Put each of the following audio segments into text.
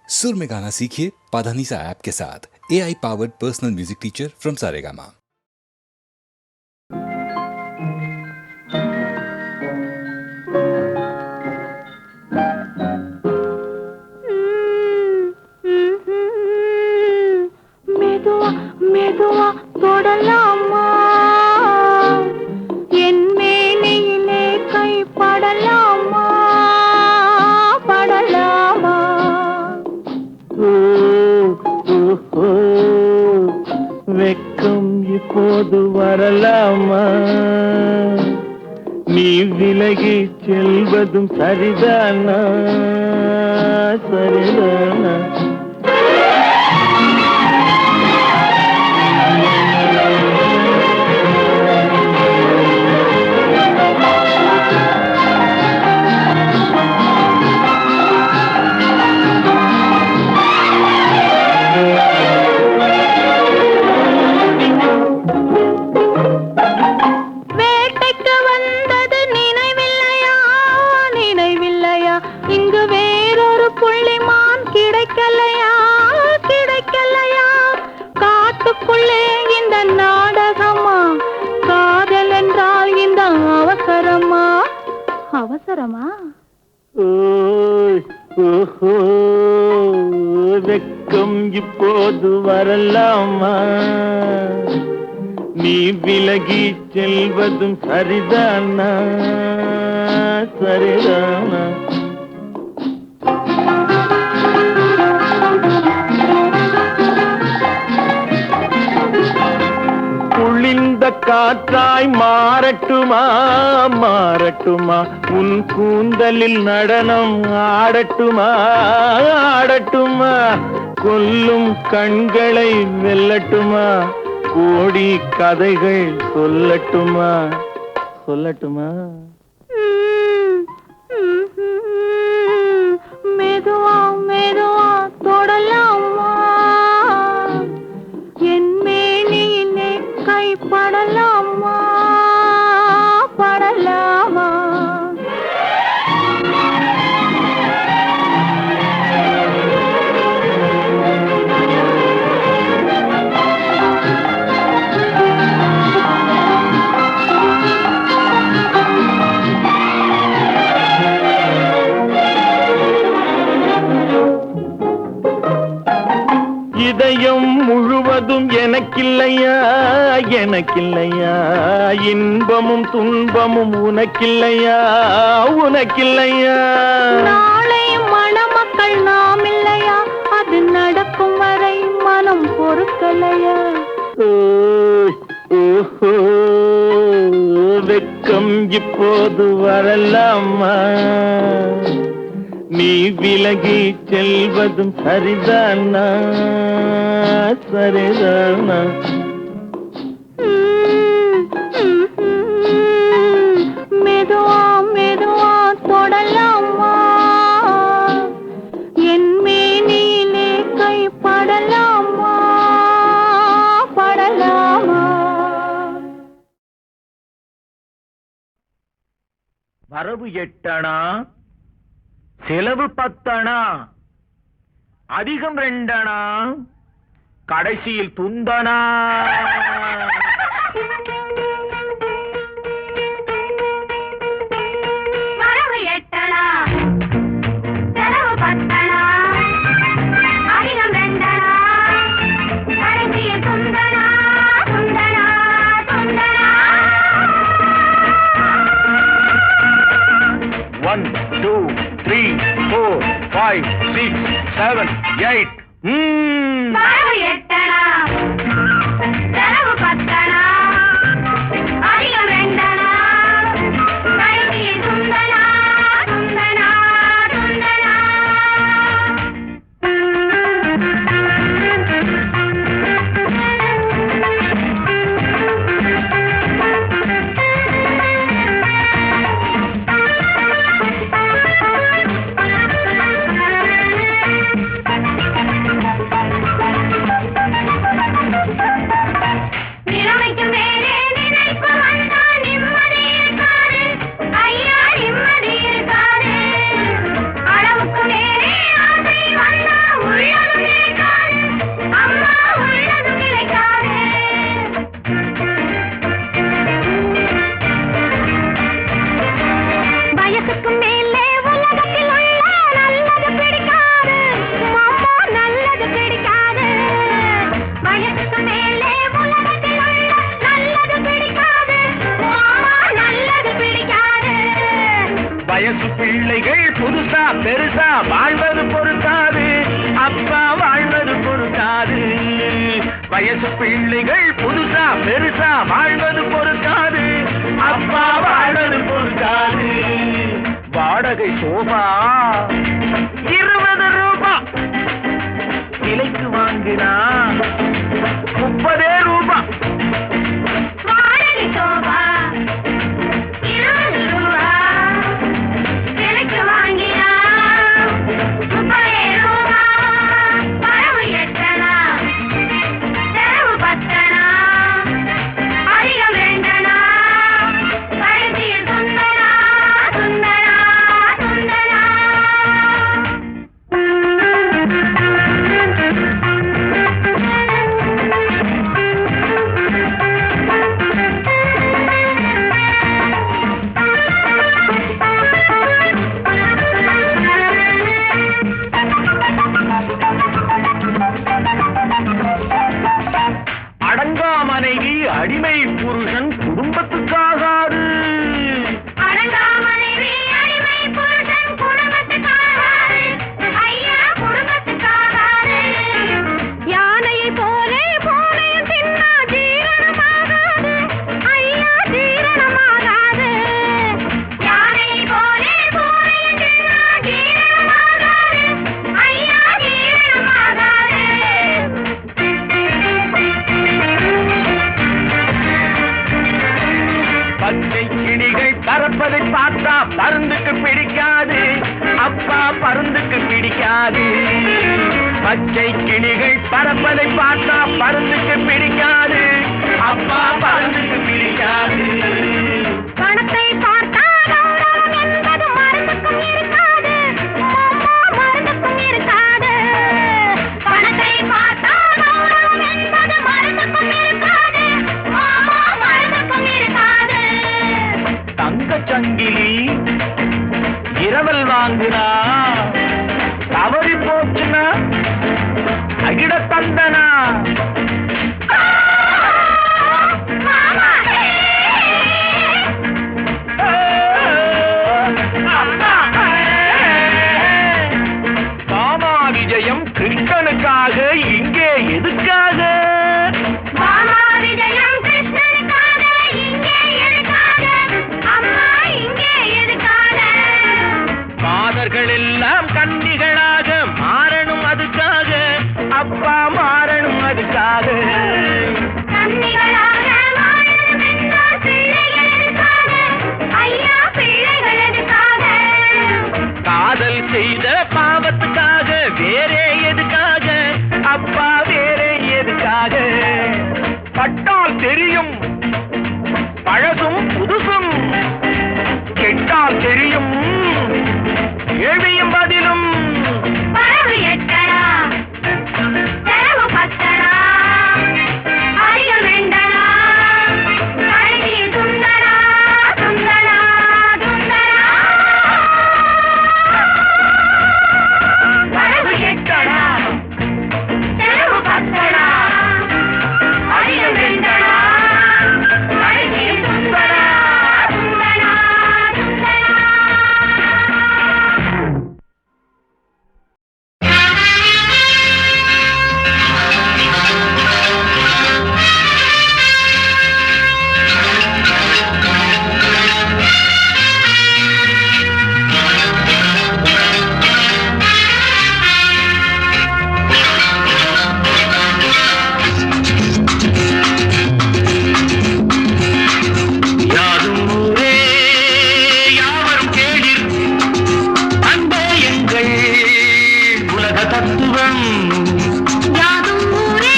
सुर में गाना सीखिए पाधानीसा ऐप के साथ। AI powered personal music teacher from Saregama. மெதுவா தொடலாமா, என் மேனியிலே கை படலாமா, படலாமா. வெக்கம் இப்போது வரலாமா, நீ விலகி செல்வதும் சரிதானா, சரிதானா. காட்டுக்குள்ளே இந்த நாடகமா, காதல் என்றால் இந்த அவசரமா, அவசரமா. வெக்கம் இப்போது வரலாமா, நீ விலகி செல்வதும் சரிதானா, சரிதானா. குளிர்ந்த காற்றாய் மாறட்டுமா, மாறட்டுமா, உன் கூந்தலில் நடனம் ஆடட்டுமா, ஆடட்டுமா, கொல்லும் கண்களை வெல்லட்டுமா, கோடி கதைகள் சொல்லட்டுமா, சொல்லட்டுமா. மெதுவா மெதுவா தொடலாமா, என் மேனியிலே கை படலாமா, படலாமா. இதயம் முழுவதும் எனக்கில்லையா, எனக்கில்லையா, இன்பமும் துன்பமும் உனக்கில்லையா, உனக்கில்லையா. நாளை மணமக்கள் நாம் இல்லையா, அது நடக்கும் வரை மனம் பொறுக்கலையா. வெக்கம் இப்போது வரலாமா, நீ விலகி செல்வதும் சரிதானா, சரிதானா. மெதுவா மெதுவா தொடலாமா, என் மேனியிலே கை படலாமா, படலாமா. வரவு 8 அணா, செலவு 10 அணா, அதிகம் 2 அணா, கடைசியில் துந்தனா. வரவு 8 அணா, செலவு 10 அணா, அதிகம் 2 அணா, கடைசியில் துந்தனா, துந்தனா, துந்தனா. 1 2 3 4 5 6 7 8. வரவு 8 அணா, செலவு 10 அணா, அதிகம் 2 அணா, கடைசியில் துந்தனா, துந்தனா, துந்தனா. வயசு பிள்ளைகள் புதுசா பெருசா வாழ்வது பொறுக்காது, அப்பா வாழ்வது பொறுக்காது. வாடகை சோபா 20 ரூபாய், விலைக்கு வாங்கினா 30 ரூபாய். வாடகை சோபா 20 ரூபா, விலைக்கு வாங்கினா 30 ரூபா. வரவு எட்டனா, செலவு பத்தனா, அதிகம் ரெண்டனா, கடைசியில் துந்தனா துந்தனா துந்தனா. அடங்கா மனைவி அடிமை புருஷன் குடும்பத்துக்காகாது. அடங்கா மனைவி அடிமை புருஷன் குடும்பத்துக்காகாது, ஐயா குடும்பத்துக்காகாது. யானையை போலே பூனையும் தின்னா ஜீரணமாகாது, ஐயா ஜீரணமாகாது. யானையை போலே பூனையும் தின்னா ஜீரணமாகாது, ஐயா ஜீரணமாகாது. பச்சை கிளிகள் பறப்பதை பார்த்தா பருந்துக்கு பிடிக்காது, அப்பா பருந்துக்கு பிடிக்காது. பச்சை கிளிகள் பறப்பதை பார்த்தா பருந்துக்கு பிடிக்காது, அப்பா பருந்துக்கு பிடிக்காது. பணத்தை பார்த்தால் கௌரவம் என்பது மருந்துக்கும் இருக்காது, அம்மா மருந்துக்கும் இருக்காது. பணத்தை பார்த்தால் கௌரவம் என்பது மருந்துக்கும் இருக்காது, அம்மா மருந்துக்கும் இருக்காது. தங்கச் சங்கிலி இரவல் வாங்குனா தவறி போச்சுனா அகிட தந்தனா. மாமா, மாமா விஜயம் கிருஷ்ணனுக்காக இங்கே எதுக்காக? மாமா விஜயம் கிருஷ்ணனுக்காக இங்கே எதுக்காக, அம்மா இங்கே எதுக்காக? மாதர்கள் எல்லாம் கன்னிகளாக மாறணும் அதுக்காக, அப்பா மாறணும் அதுக்காக. கன்னிகளாக மாறணும் என்றால் பிள்ளைகள் எதுக்காக, ஐயா பிள்ளைகள் எதுக்காக? காதல் செய்த பாவத்துக்காக வேறே எதுக்காக, அப்பா வேறே எதுக்காக? பட்டால் தெரியும் பழசும் புதுசும், கெட்டால் தெரியும் கேள்வியும் பதிலும். வரவு எட்டனா, செலவு பத்தனா, அதிகம் ரெண்டனா, கடைசியில் துந்தனா துந்தனா துந்தனா. வரவு எட்டனா, செலவு பத்தனா, அதிகம் ரெண்டனா, கடைசியில் துந்தனா துந்தனா துந்தனா. யாதும் ஊரே யாவரும் கேளிர், அன்பே எங்கள் உலக தத்துவம். யாதும் ஊரே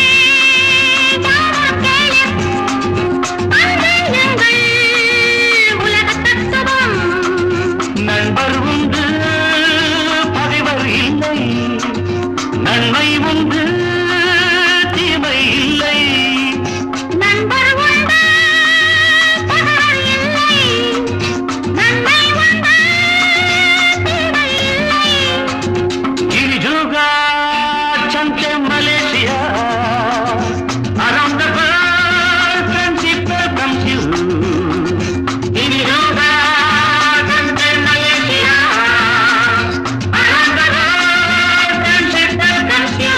யாவரும் கேளிர், அன்பே எங்கள் உலகத் தத்துவம். நண்பர் உண்டு பகைவர் இல்லை, நன்மை உண்டு தீமை இல்லை. நண்பர் உண்டு பகைவர் இல்லை, நன்மை உண்டு தீமை இல்லை. Irijuga, Chante, Malaysia, around the world, friendship welcomes you. Irijuga, Chante, Malaysia, around the world, friendship welcomes you.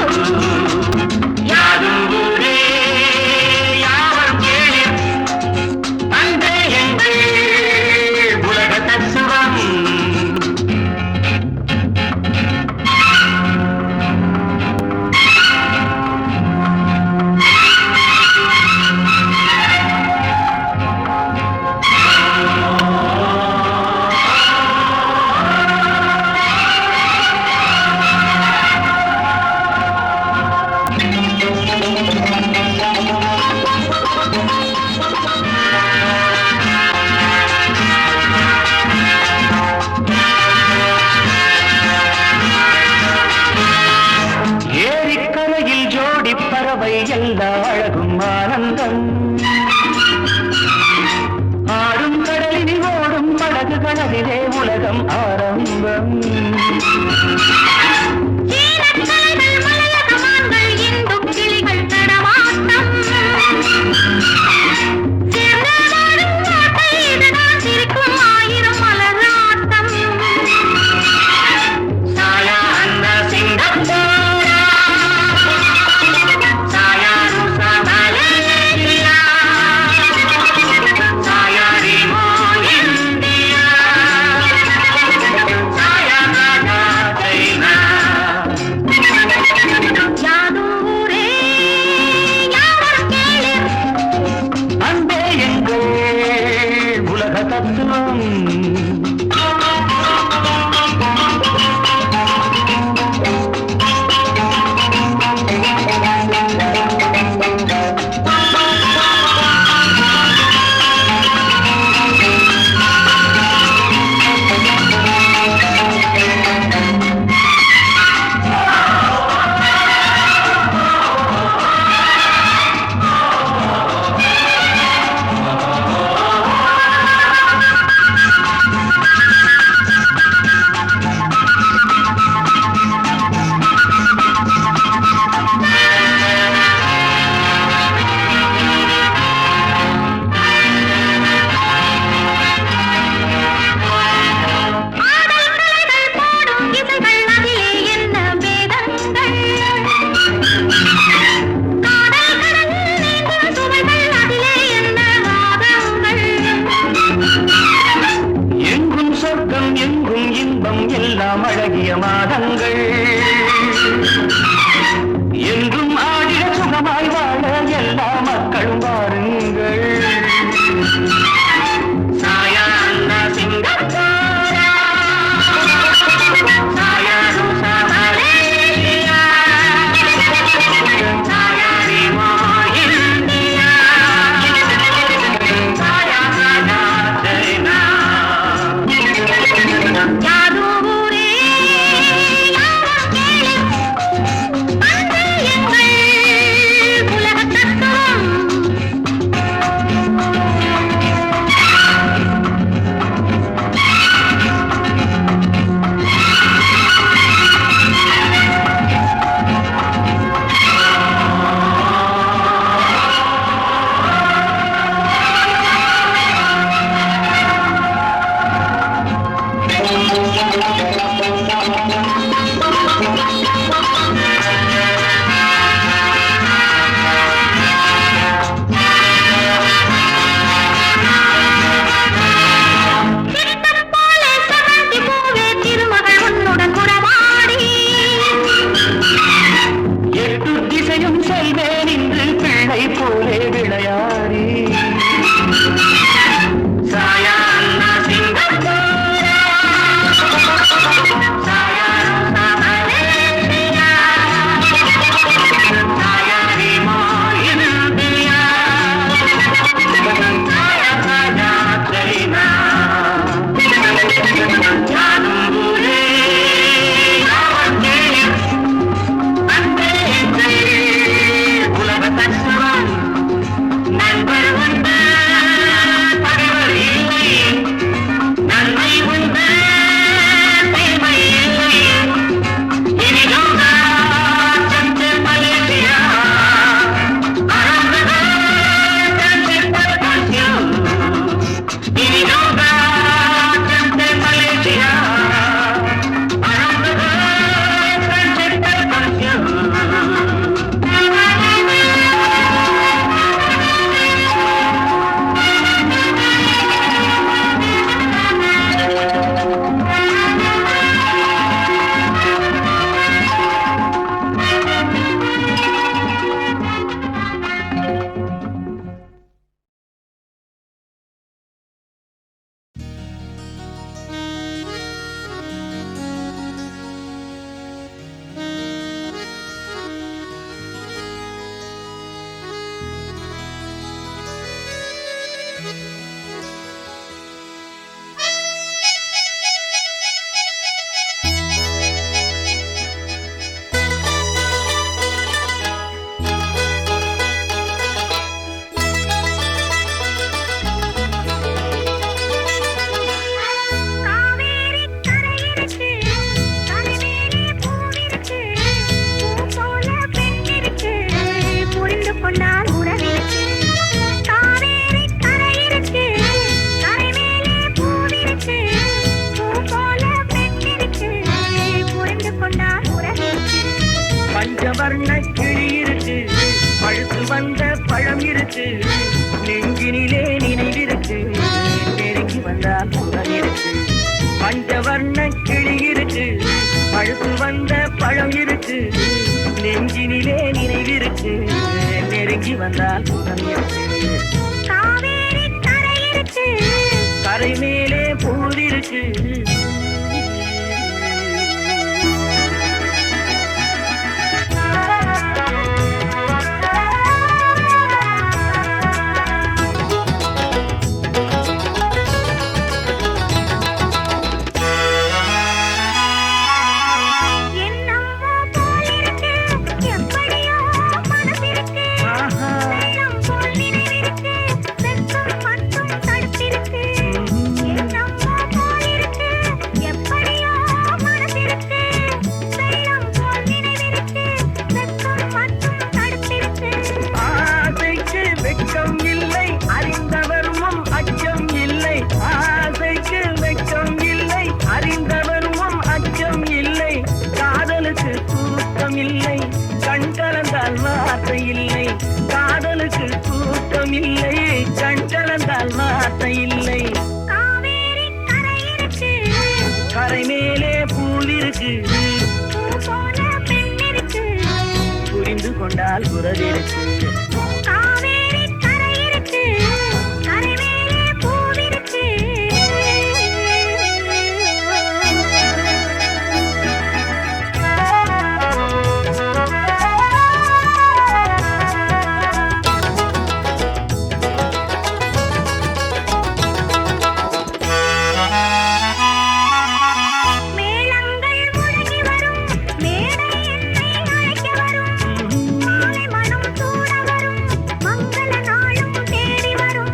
பஞ்சவர்ண கிளி இருக்கு, பழுத்து வந்த பழம் இருக்கு, நெஞ்சினிலே நினைவிருக்கு, நெருங்கி வந்தால் புறம் இருக்கு. பஞ்சவர்ண கிளி இருக்கு, பழுத்து வந்த பழம் இருக்கு, நெஞ்சினிலே நினைவிருக்கு, நெருங்கி வந்தால் புறம் இருக்கு. காவேரி கரை இருக்கு, கரை மேலே பூவிருக்கு. என்னம்மோ போலிருக்கு, எப்படியோ மனசிருக்கு, வெள்ளம் போல் நினைவிருக்கு, வெட்கம் மட்டும் தடுத்திருக்கு. என்னம்மோ போலிருக்கு, எப்படியோ மனசிருக்கு, வெள்ளம் போல் நினைவிருக்கு, வெட்கம் மட்டும் தடுத்திருக்கு. ஆசைக்கு வெட்கம் இல்லை, அறிந்தவரும் அச்சம் இல்லை. ஆசைக்கு வெட்கம் இல்லை, அறிந்தவரும் அச்சம் இல்லை. காதலுக்கு தூக்கம் இல்லை, கண் கலந்தால் வார்த்தை இல்லை. காதலுக்கு தூக்கம் இல்லை, கண் கலந்தால் வார்த்தை இல்லை. காவேரி கரை இருக்கு, கரை மேலே பூவிருக்கு, பூ போல பெண் இருக்கு. புரிந்து கொண்டால் உறவிருக்கு. காவேரி கரை இருக்கு, கரை மேலே பூவிருக்கு. மேளங்கள் முழங்கி வரும், மேடை என்னை அழைக்க வரும், மாலை மனம் சூட வரும், மங்கள நாளும் தேடி வரும்.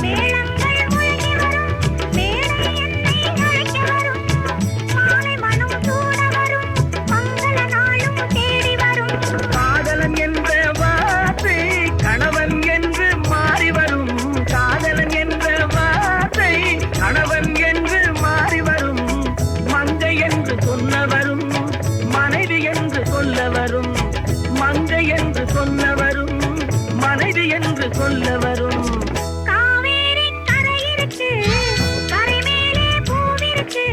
மேளங்கள் முழங்கி வரும், மேடை என்னை அழைக்க வரும், மாலை மனம் சூட வரும், மங்கள நாளும் தேடி வரும். காதலன் என்ற வார்த்தை கணவன் என்று மாறி வரும். காதலன் என்ற வார்த்தை கணவன் என்று மாறி வரும். மங்கை என்று சொல்ல வரும், மனைவி என்று சொல்ல வரும். மங்கை என்று சொல்ல வரும், மனைவி என்று சொல்ல வரும். காவேரி கரை இருக்கு, கரை மேலே பூவிருக்கு,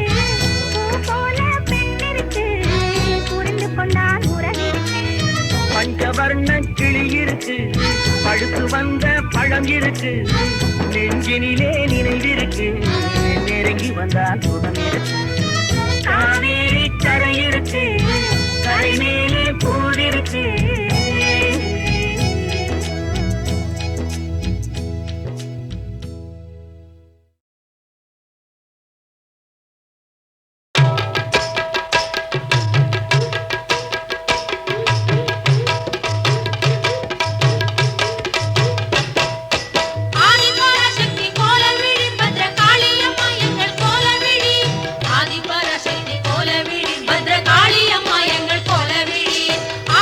பூ போல பெண் இருக்கு, புரிந்து கொண்டால் உறவிருக்கு. பஞ்சவர்ண கிளி இருக்கு, பழுத்து வந்த பழம் இருக்கு, நெஞ்சினிலே நினைவிருக்கு, நெருங்கி வந்தால் சுகம் இருக்கு. காவேரி கரை இருக்கு, கரை மேலே பூவிருக்கு. ஆதிபராசக்தி கோலவிழி பத்ரகாளியம்மா எங்கள் கோலவிழி. ஆதிபராசக்தி கோலவிழி பத்ரகாளியம்மா எங்கள் கோலவிழி.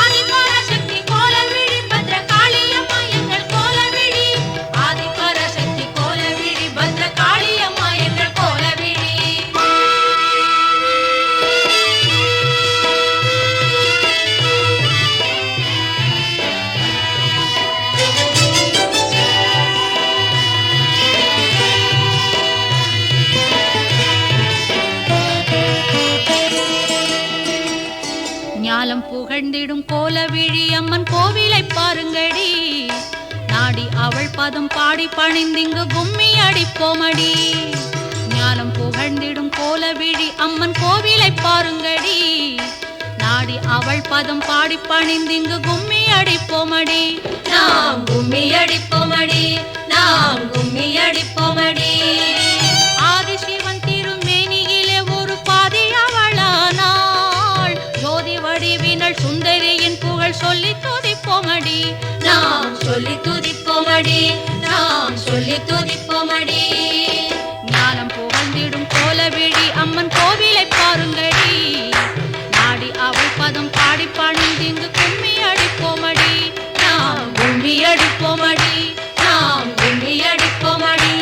ஆதிபராசக்தி கோலவிழி பத்ரகாளியம்மா எங்கள் கோலவிழி. ஆதிபராசக்தி கோலவிழி பத்ரகாளியம்மா எங்கள் கோலவிழி. ஞாலம் புகழ்ந்திடும் கோலவிழி அம்மன் கோவிலை பாருங்கடி. நாடி அவள் பதம் பாடி பணிந்திங்கு கும்மி அடிப்போமடி. ஞாலம் புகழ்ந்திடும் கோலவிழி அம்மன் கோவிலை பாருங்கடி. நாடி அவள் பதம் பாடி பணிந்திங்கு கும்மி அடிப்போமடி. நாம் கும்மி அடிப்போமடி, நாம் கும்மி அடிப்போமடி. ஆதிசிவன் திருமேனியிலே ஒரு பாதி அவளானாள். ஜோதி வடிவினள் சுந்தரியின் புகழ் சொல்லி துதிப்போமடி. நாம் சொல்லி துதிப்போமடி, நாம் சொல்லி துதிப்போமடி. ஞானம் புகழ்ந்திடும் கோலவிழி அம்மன் கோவிலை பாருங்கடி. நாடி அவள் பதம் பாடி பணிந்திங்கு கும்மி அடிப்போமடி. நாம் கும்மி அடிப்போமடி, நாம் கும்மி அடிப்போமடி.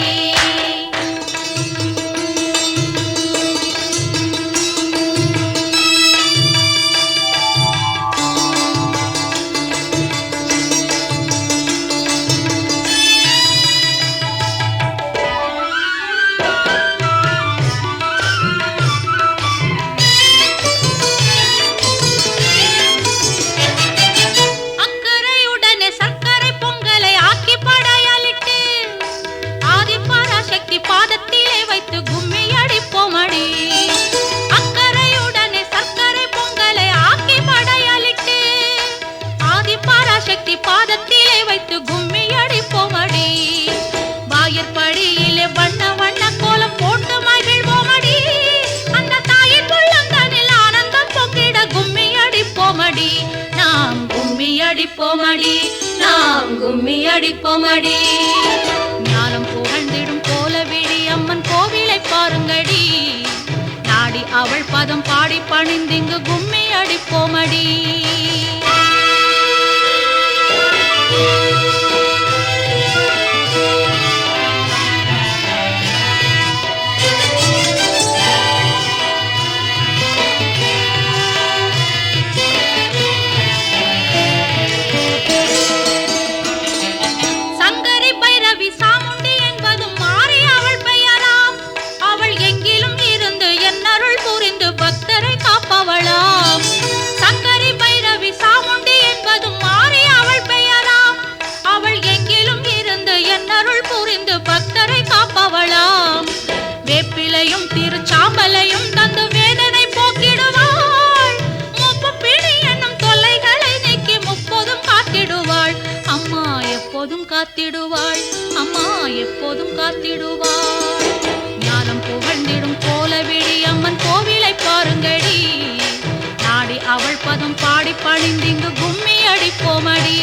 அடிப்போமடி நாம் கும்மி அடிப்போமடி ஞானம் புகழ்ந்திடும் கோலவிழி அம்மன் கோவிலை பாருங்கடி நாடி அவள் பதம் பாடி பணிந்திங்கு கும்மி அடிப்போமடி வேப்பிலையும் திருச்சாம்பலையும் தந்து வேதனை போக்கிடுவாள் முப்பு பிடி என்னும் தொல்லைகளை நீக்கி முப்போதும் காத்திடுவாள் அம்மா எப்போதும் காத்திடுவாள் அம்மா எப்போதும் காத்திடுவாள் ஞானம் புகழ்ந்திடும் கோலவிழி அம்மன் கோவிலை பாருங்கடி நாடி அவள் பதம் பாடி பணிந்திங்கு கும்மி அடிப்போமடி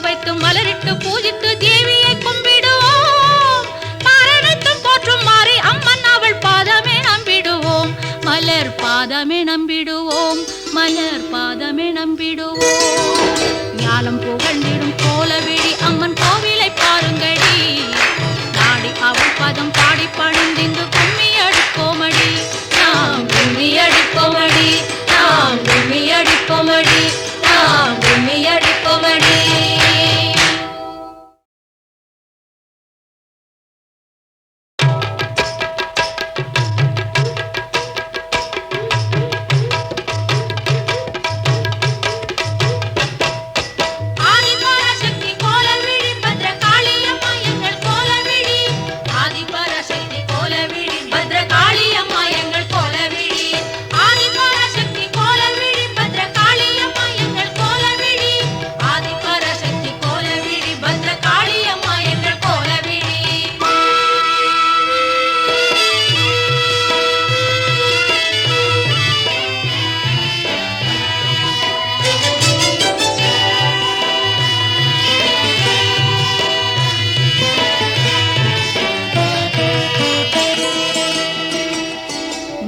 வைத்து மலரிட்டு பூஜித்து தேவியை கும்பிடுவோம் பாரணைத்தும் போற்றும் மாறி அம்மன் அவள் பாதமே நம்பிடுவோம் மலர் பாதமே நம்பிடுவோம் மலர் பாதமே நம்பிடுவோம் ஞானம் புகழ்ந்திடும் கோலவிழி அம்மன் கோவிலை பாருங்கடி நாடி அவள் பதம் பாடி பணிந்திங்கு கும்மி அடிப்போமடி நாம் கும்மி அடிப்போமடி நாம் கும்மி அடிப்போமடி நாம் கும்மி அடிப்போமடி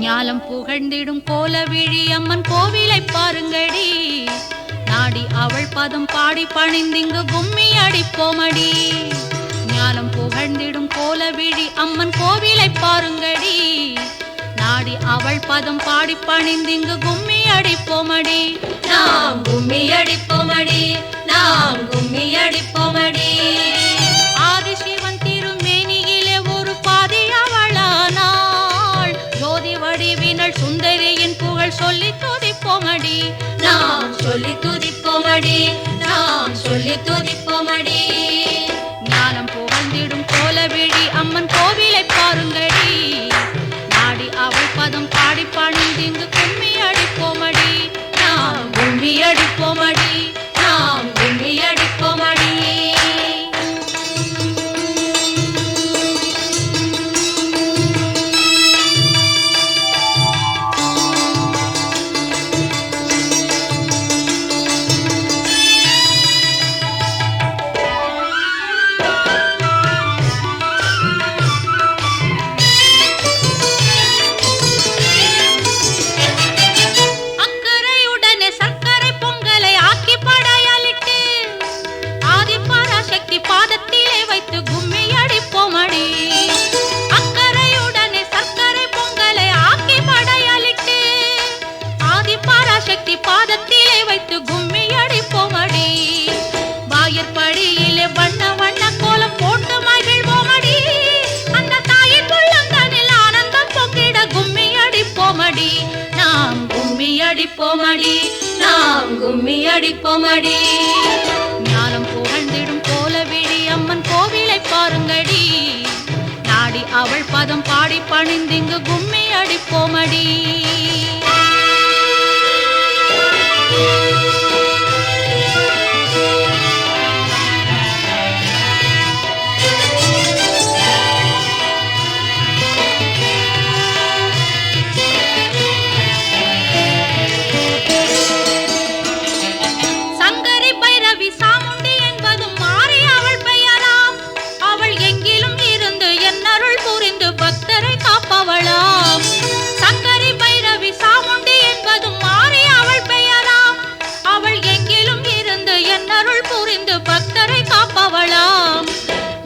ஞானம் புகழ்ந்திடும் கோலவிழி அம்மன் கோவிலை பாருங்கடி நாடி அவள் பதம் பாடி பணிந்திங்கு கும்மி அடிப்போமடி ஞானம் புகழ்ந்திடும் கோலவிழி அம்மன் கோவிலை பாருங்கடி நாடி அவள் பதம் பாடி பணிந்திங்கு கும்மி அடிப்போமடி நாம் கும்மி அடிப்போமடி நாம் கும்மி அடிப்போமடி ஆதிசிவன் திருமேனியிலே ஒரு பாதி அவளானாள் ஜோதி வடிவினள் சுந்தரியின் புகழ் சொல்லி துதிப்போமடி நாம் சொல்லி துதிப்போமடி நாம் சொல்லி துதிப்போமடி ஞானம் புகழ்ந்திடும் கோலவிழி அம்மன் கோவிலை பாருங்கடி நாடி அவள் பதம் பாடி பணிந்திங்கு கும்மி அடிப்போமடி நாம் கும்மி அடிப்போமடி நாம் கும்மி அடிப்போமடி அடிப்போமடி. ஞானம் புகழ்ந்திடும் கோலவிழி அம்மன் கோவிலை பாருங்கடி. நாடி அவள் பதம் பாடி பணிந்திங்கு கும்மி அடிப்போமடி.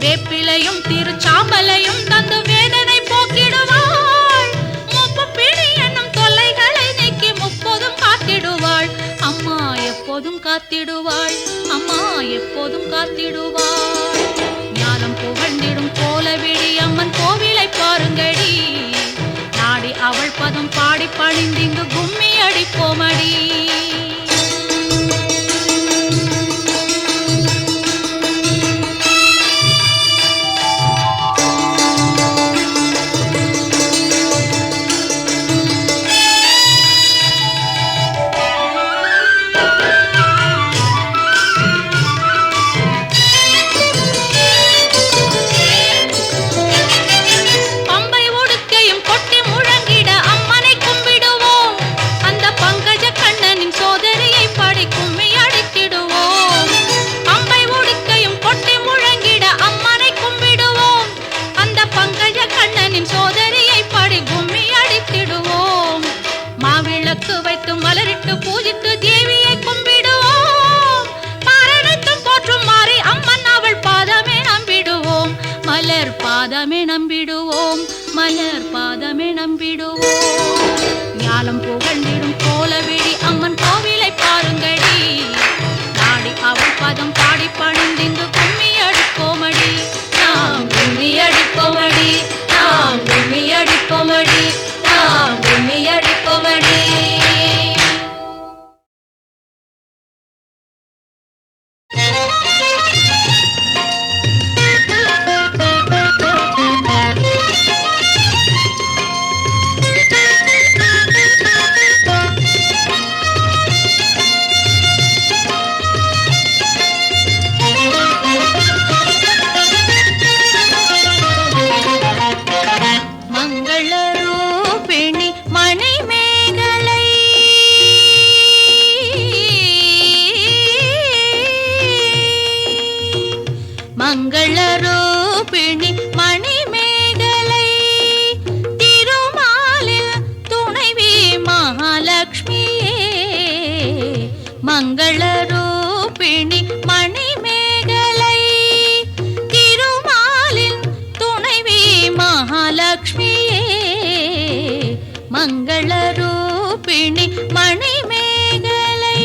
வேப்பிலையும் திருச்சாம்பலையும் தந்து வேதனை போக்கிடுவாள். முப்பு பிணி என்னும் தொல்லைகளை நீக்கி முப்போதும் காத்திடுவாள். அம்மா எப்போதும் காத்திடுவாள். அம்மா எப்போதும் காத்திடுவாள். ஞானம் புகழ்ந்திடும் கோலவிழி அம்மன் கோவிலை பாருங்கடி. நாடி அவள் பதம் பாடி பணிந்திங்கு கும்மி அடிப்போமடி. வைத்து மலரிட்டு பூஜித்து தேவியை கும்பிடுவோம். மரணித்தும் போற்றும் மாறி அம்மன் அவள் பாதமே நம்பிடுவோம். மலர் பாதமே நம்பிடுவோம். மலர் பாதமே நம்பிடுவோம். ஞானம் புகழ்ந்திடும் கோலவிழி அம்மன் கோவிலை பாருங்கடி. நாடி அவள் பதம் பாடி பணிந்திங்கு கும்மி அடிப்போமடி. நாம் கும்மி அடிப்போமடி. நாம் கும்மி அடிப்போமடி. நாம் கும்மி அடிப்போமடி. மங்களரூபிணி மணிமேகலை திருமாலில் துணைவி மகாலட்சுமியே. மங்களரூபிணி மணிமேகலை திருமாலில் துணைவி மகாலட்சுமியே. மங்களரூபிணி மணிமேகலை.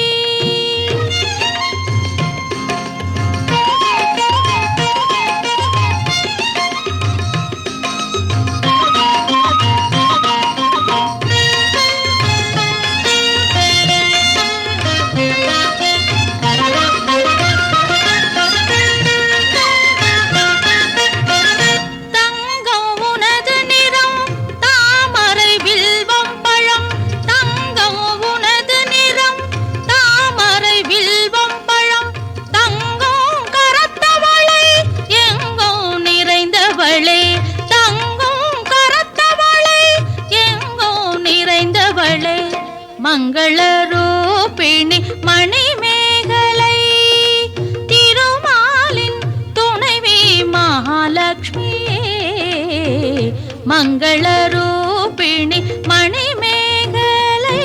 மங்களரூபிணி மணிமேகலை திருமாலின் துணைவி மகாலட்சுமியே. மங்களரூபிணி மணிமேகலை.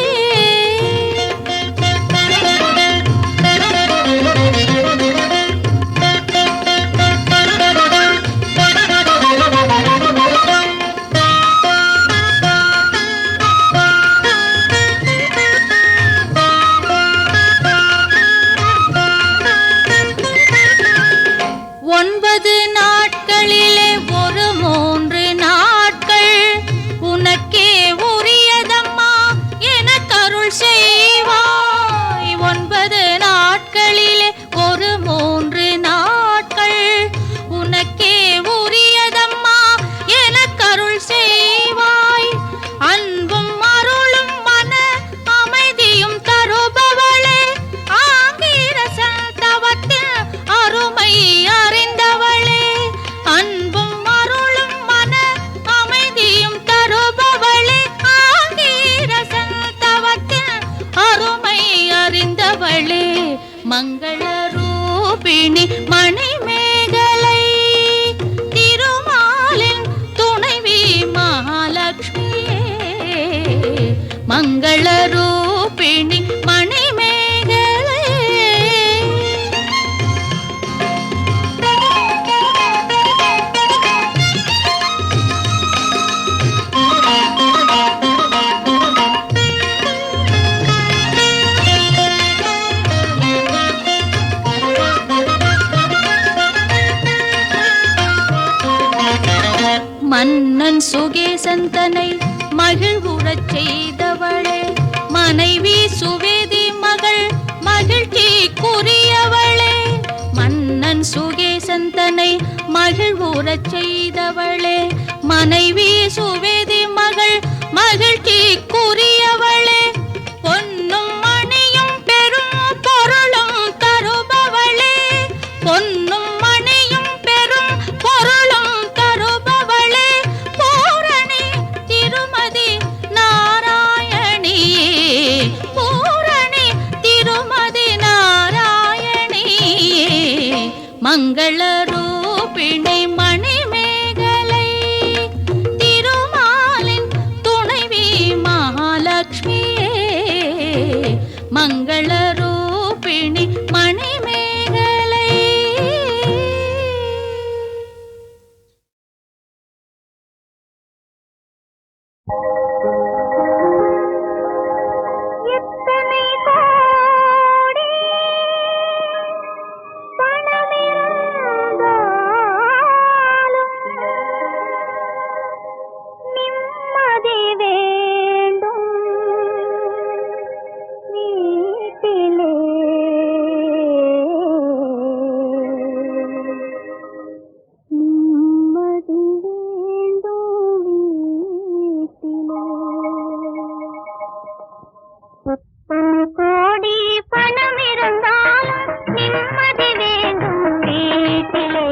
நாட்களிலே ஒரு 3 நாட்கள் உனக்கே உரிய ரூபிணி மணிமேகலை திருமாலின் துணைவி மகாலட்சுமியே மங்கள ரூபிணி மணிமேகலை மன்னன் சுகேசந்தனை மகிழ்வுறச் செய்தவளே மனைவி சுவேதி மகள் மகிழ்ச்சிக்குரியவளே மன்னன் சுகேசந்தனை மகிழ்வுறச் செய்தவளே மனைவி சுவேதி மகள் மகிழ்ச்சிக்குரியவளே பொன்னும் மணியும் பெரும் பொருளும் தருபவளே பொன்னும் மணியும் பெரும் பொருளும் தருபவளே பூரணி திருமதி நாராயணியே பூரணி திருமதி நாராயணியே மங்கள ரூபிணி மணிமேகலை திருமாலின் துணைவி மகாலட்சுமியே மங்கள ரூபிணி மணிமேகலை எத்தனை கோடி பணமிருந்தாலும் நிம்மதி வேண்டும் வீட்டிலே நிம்மதி வேண்டும் வீட்டிலே எத்தனை கோடி பணம் இருந்தாலும் நிம்மதி வேண்டும் வீட்டிலே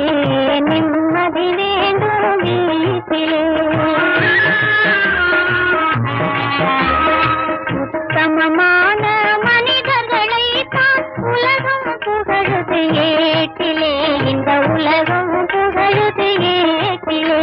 நிம்மதி வேண்டும் வீட்டிலே உத்தமமான மனிதர்களை தான் உலகம் புகழுது ஏட்டிலே இந்த உலகம் புகழுது ஏட்டிலே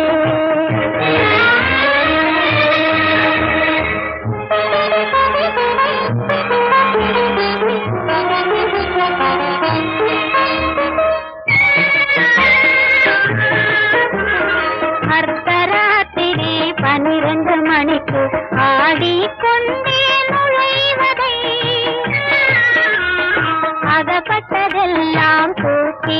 அர்த்தராத்திரி 12 மணிக்கு ஆடிக்கொண்டே நுழைவதை அகப்பட்டதெல்லாம் தூக்கி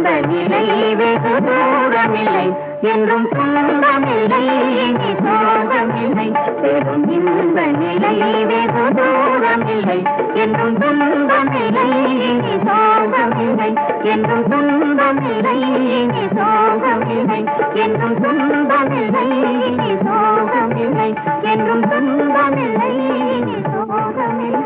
இந்த நிலை வெகு தூரமில்லை என்றும் துன்பமில்லை இனி சோகமில்லை பெரும் இந்த நிலை வெகு தூரமில்லை என்றும் துன்பமில்லை இனி சோகமில்லை என்றும் துன்பமில்லை இனி சோகமில்லை என்றும் துன்பமில்லை இனி சோகமில்லை என்றும் துன்பமில்லை இனி சோகமில்லை.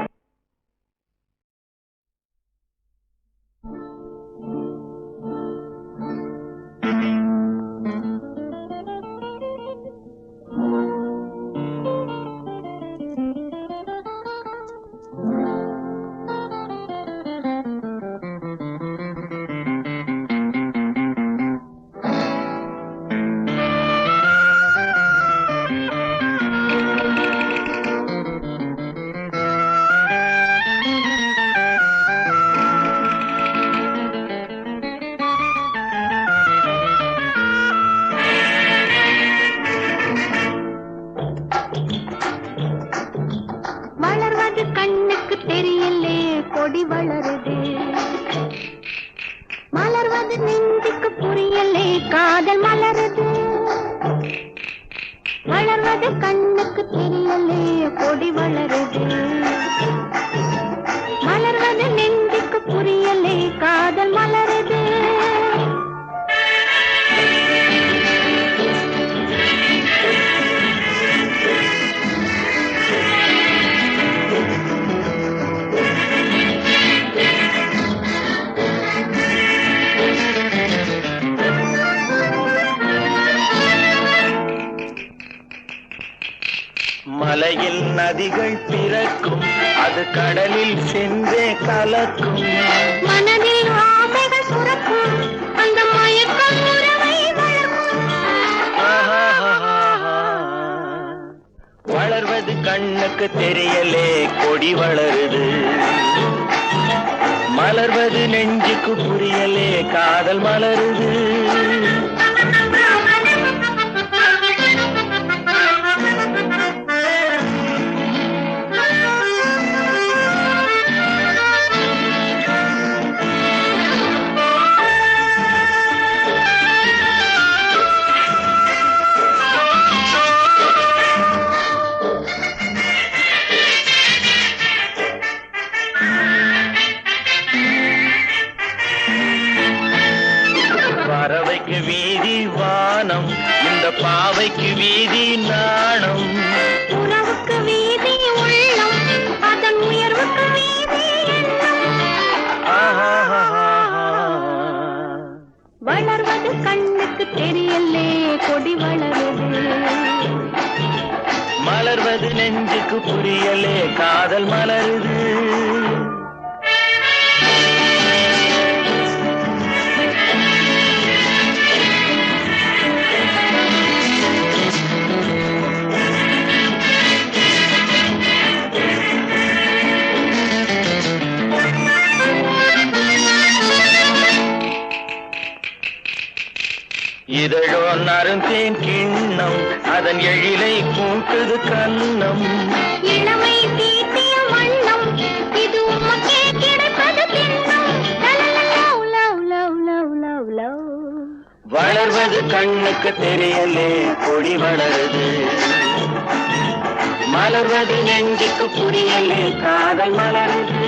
வளர்வது கண்ணுக்கு தெரியலே கொடி வளருது மலர்வது நெஞ்சுக்கு புரியலே காதல் மலருது வளர்வது கண்ணுக்கு தெரியலே கொடி வளருது மலர்வது நெஞ்சுக்கு புரியலே காதல் மலருது. மலையில் நதிகள் பிறக்கும் அது கடலில் சென்றே கலக்கும் மனதில் ஆசைகள் சுரக்கும் அந்த மயக்கம் உறவை வளர்க்கும். வளர்வது கண்ணுக்கு தெரியலே கொடி வளருது மலர்வது நெஞ்சுக்கு புரியலே காதல் மலருது. பறவைக்கு வீதி வானம் இந்த பாவைக்கு வீதி நாணம் உறவுக்கு வீதி உள்ளம் அதன் உயர்வுக்கு வீதி எண்ணம். வளர்வது கண்ணுக்கு தெரியலே கொடி வளருது மலர்வது நெஞ்சுக்கு புரியலே காதல் மலருது. இதழோ நறுந்தேன் கிண்ணம் அதன் எழிலை கூட்டுது கண்ணம் இளமை தீட்டிய வண்ணம் இது உமக்கே கிடைப்பது திண்ணம். Love love love love love love. வளர்வது கண்ணுக்கு தெரியலே கொடி வளருது மலர்வது நெஞ்சுக்கு புரியலே காதல் மலருது.